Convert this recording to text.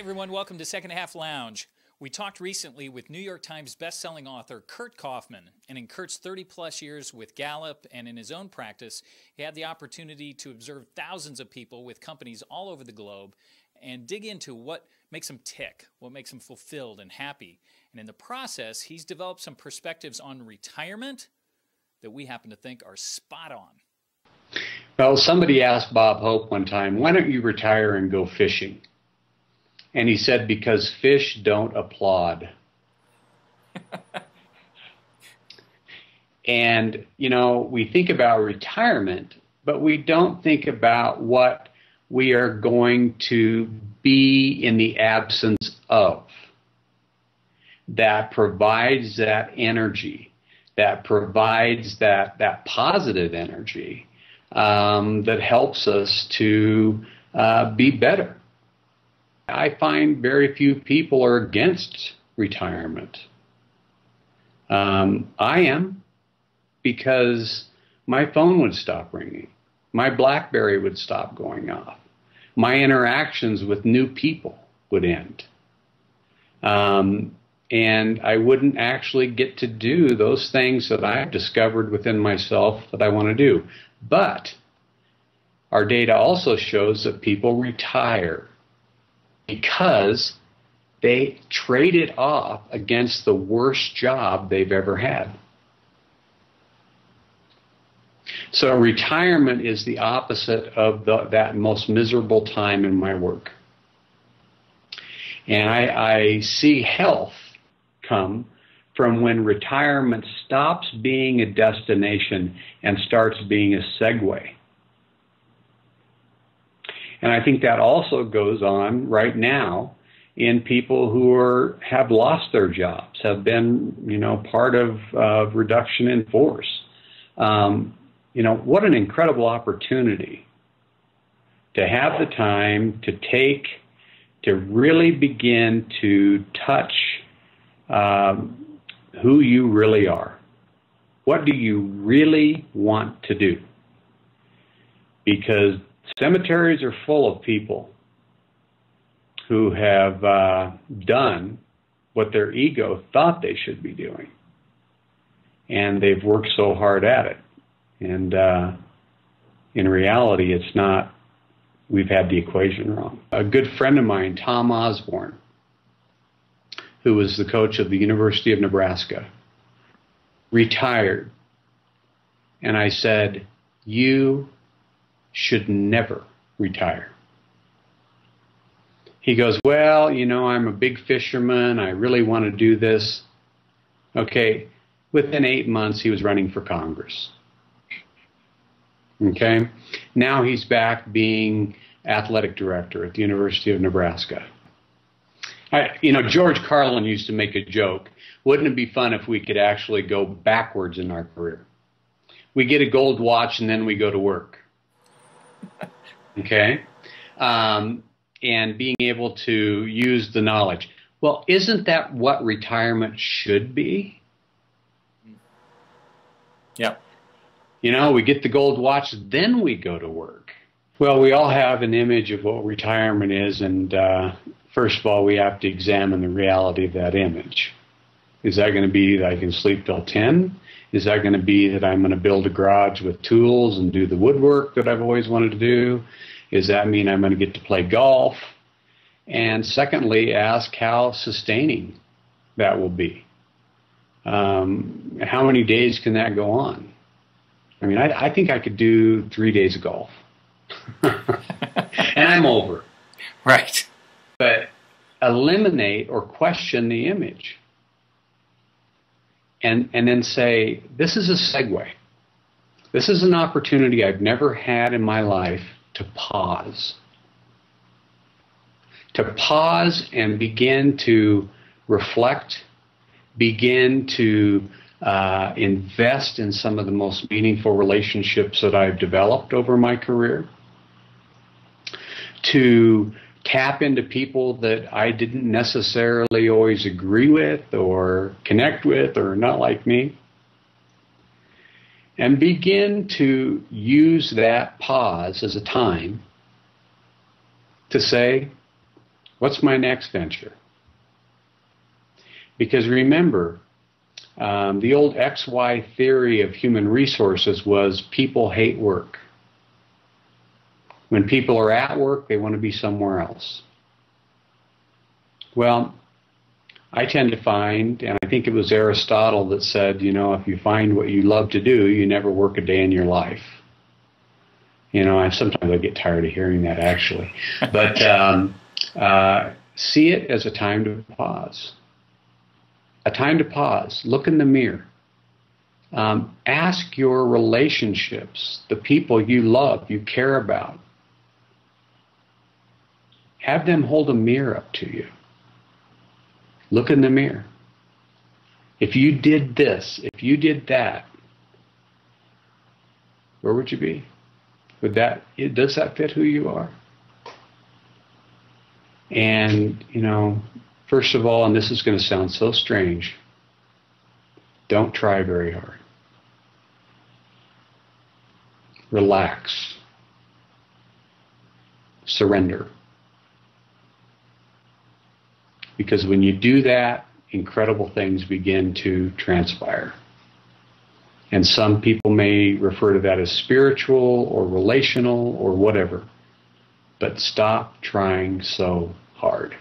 everyone, welcome to Second Half Lounge. We talked recently with New York Times bestselling author Curt Coffman, and in Curt's 30-plus years with Gallup and in his own practice, he had the opportunity to observe thousands of people with companies all over the globe and dig into what makes them tick, what makes them fulfilled and happy. And in the process, he's developed some perspectives on retirement that we happen to think are spot on. Well, somebody asked Bob Hope one time, why don't you retire and go fishing? And he said, because fish don't applaud. And, you know, we think about retirement, but we don't think about what we are going to be in the absence of. That provides that energy, that provides that positive energy that helps us to be better. I find very few people are against retirement. I am, because my phone would stop ringing. My BlackBerry would stop going off. My interactions with new people would end. And I wouldn't actually get to do those things that I've discovered within myself that I want to do. But our data also shows that people retire because they trade it off against the worst job they've ever had. So retirement is the opposite of that most miserable time in my work. And I see health come from when retirement stops being a destination and starts being a segue. And I think that also goes on right now in people who have lost their jobs, have been, part of reduction in force. What an incredible opportunity to have the time to really begin to touch who you really are. What do you really want to do? Because cemeteries are full of people who have done what their ego thought they should be doing. And they've worked so hard at it. And in reality, it's not, we've had the equation wrong. A good friend of mine, Tom Osborne, who was the coach of the University of Nebraska, retired. And I said, you should never retire. He goes, well, I'm a big fisherman. I really want to do this. Okay, within 8 months, he was running for Congress. Okay, now he's back being athletic director at the University of Nebraska. George Carlin used to make a joke. Wouldn't it be fun if we could actually go backwards in our career? We get a gold watch and then we go to work. Okay? And being able to use the knowledge. Well, isn't that what retirement should be? Yep. We get the gold watch, then we go to work. Well, we all have an image of what retirement is, and first of all, we have to examine the reality of that image. Is that going to be that I can sleep till 10? Is that going to be that I'm going to build a garage with tools and do the woodwork that I've always wanted to do? Does that mean I'm going to get to play golf? And secondly, ask how sustaining that will be. How many days can that go on? I think I could do 3 days of golf. And I'm over. Right. But eliminate or question the image. And then say, this is a segue. This is an opportunity I've never had in my life to pause. To pause and begin to reflect, begin to invest in some of the most meaningful relationships that I've developed over my career, to tap into people that I didn't necessarily always agree with or connect with or not like me, and begin to use that pause as a time to say, What's my next venture? Because remember, the old XY theory of human resources was people hate work. When people are at work, they want to be somewhere else. Well, I tend to find, and I think it was Aristotle that said, you know, if you find what you love to do, you never work a day in your life. You know, sometimes I get tired of hearing that, actually. But see it as a time to pause. A time to pause. Look in the mirror. Ask your relationships, the people you love, you care about. Have them hold a mirror up to you. Look in the mirror. If you did this, if you did that, where would you be? Does that fit who you are? And, you know, first of all, and this is going to sound so strange, don't try very hard. Relax. Surrender. Because when you do that, incredible things begin to transpire. And some people may refer to that as spiritual or relational or whatever. But stop trying so hard.